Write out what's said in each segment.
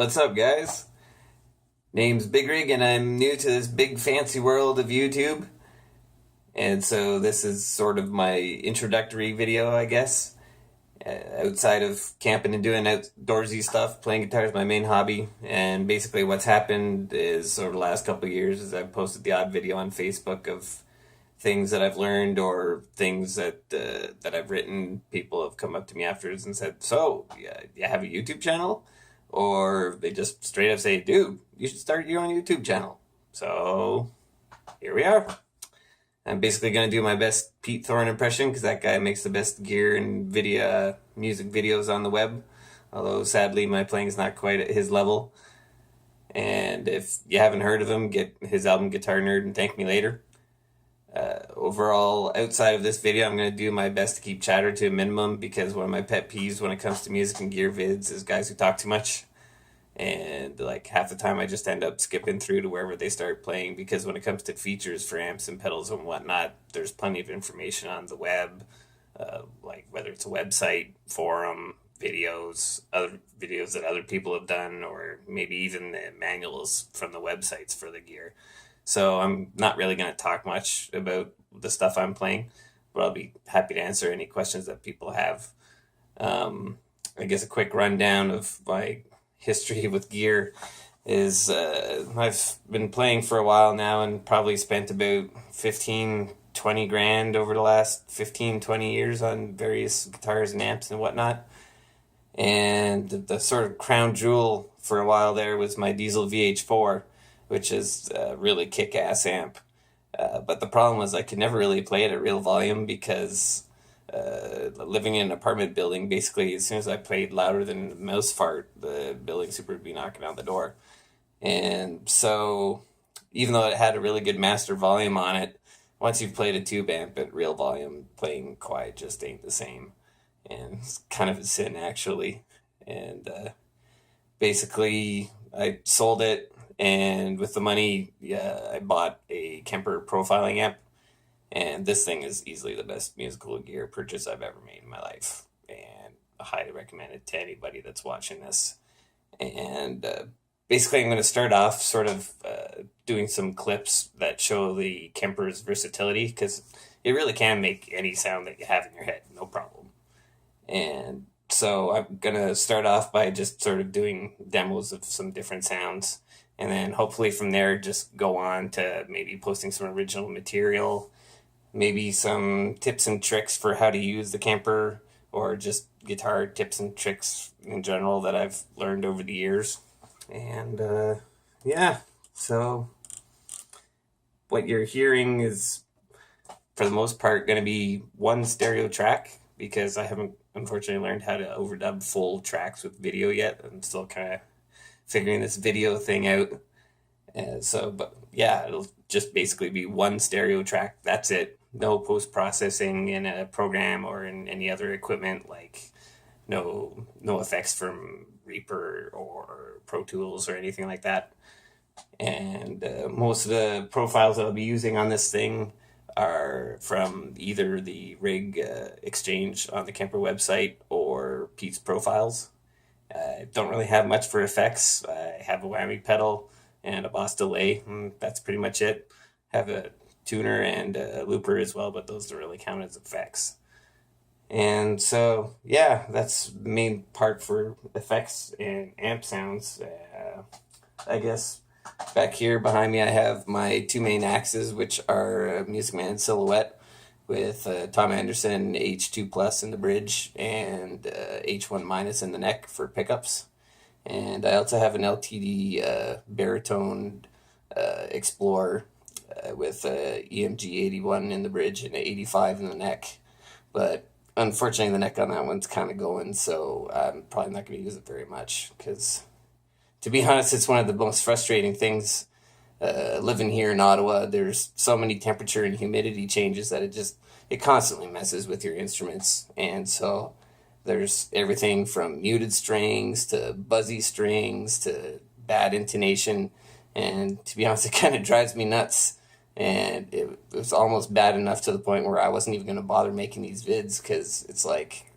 What's up, guys? Name's Big Rig, and I'm new to this big fancy world of YouTube. And so this is sort of my introductory video, I guess. Outside of camping and doing outdoorsy stuff, playing guitar is my main hobby. And basically what's happened is over the last couple of years is I've posted the odd video on Facebook of things that I've learned or things that I've written. People have come up to me afterwards and said, "So, yeah, you have a YouTube channel?" Or they just straight up say, "Dude, you should start your own YouTube channel." So here we are. I'm basically going to do my best Pete Thorne impression because that guy makes the best gear and video music videos on the web. Although sadly my playing is not quite at his level. And if you haven't heard of him, get his album Guitar Nerd and thank me later. Overall, outside of this video, I'm going to do my best to keep chatter to a minimum because one of my pet peeves when it comes to music and gear vids is guys who talk too much. And like half the time I just end up skipping through to wherever they start playing because when it comes to features for amps and pedals and whatnot, there's plenty of information on the web, like whether it's a website, forum, videos, other videos that other people have done, or maybe even the manuals from the websites for the gear. So I'm not really going to talk much about the stuff I'm playing, but I'll be happy to answer any questions that people have. I guess a quick rundown of my history with gear is I've been playing for a while now and probably spent about 15-20 grand over the last 15-20 years on various guitars and amps and whatnot. And the sort of crown jewel for a while there was my Diesel VH4, which is a really kick-ass amp. But the problem was I could never really play it at real volume because living in an apartment building, basically as soon as I played louder than a mouse fart, the building super would be knocking on the door. And so even though it had a really good master volume on it, once you've played a tube amp at real volume, playing quiet just ain't the same. And it's kind of a sin, actually. And basically I sold it, and with the money, I bought a Kemper profiling amp. And this thing is easily the best musical gear purchase I've ever made in my life. And I highly recommend it to anybody that's watching this. And basically I'm going to start off sort of doing some clips that show the Kemper's versatility, because it really can make any sound that you have in your head, no problem. And so I'm going to start off by just sort of doing demos of some different sounds. And then hopefully from there just go on to maybe posting some original material, maybe some tips and tricks for how to use the Kemper, or just guitar tips and tricks in general that I've learned over the years. And yeah, so what you're hearing is for the most part going to be one stereo track, because I haven't unfortunately learned how to overdub full tracks with video yet. I'm still kind of figuring this video thing out. But yeah, it'll just basically be one stereo track. That's it. No post-processing in a program or in any other equipment, like no effects from Reaper or Pro Tools or anything like that. And most of the profiles that I'll be using on this thing are from either the rig exchange on the Kemper website or Pete's profiles. I don't really have much for effects. I have a whammy pedal and a Boss delay, and that's pretty much it. Have a tuner and a looper as well, but those don't really count as effects. And so, yeah, that's the main part for effects and amp sounds. I guess back here behind me I have my two main axes, which are Music Man Silhouette with Tom Anderson H2 Plus in the bridge and H1 Minus in the neck for pickups. And I also have an LTD baritone Explorer with EMG 81 in the bridge and 85 in the neck. But unfortunately the neck on that one's kind of going, so I'm probably not going to use it very much, because to be honest, it's one of the most frustrating things living here in Ottawa. There's so many temperature and humidity changes that it constantly messes with your instruments. And so there's everything from muted strings to buzzy strings to bad intonation. And to be honest, it kind of drives me nuts. And it was almost bad enough to the point where I wasn't even going to bother making these vids, because it's like,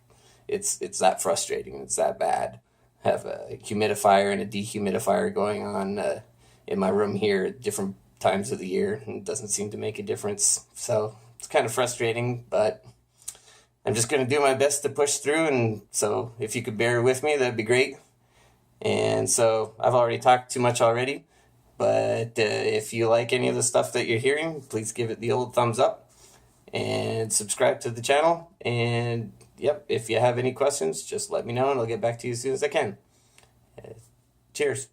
it's that frustrating. It's that bad. have a humidifier and a dehumidifier going on in my room here at different times of the year, and it doesn't seem to make a difference. So it's kind of frustrating, but I'm just going to do my best to push through. And so if you could bear with me, that'd be great. And so I've already talked too much already, but if you like any of the stuff that you're hearing, please give it the old thumbs up and subscribe to the channel. And yep, if you have any questions, just let me know and I'll get back to you as soon as I can. Cheers.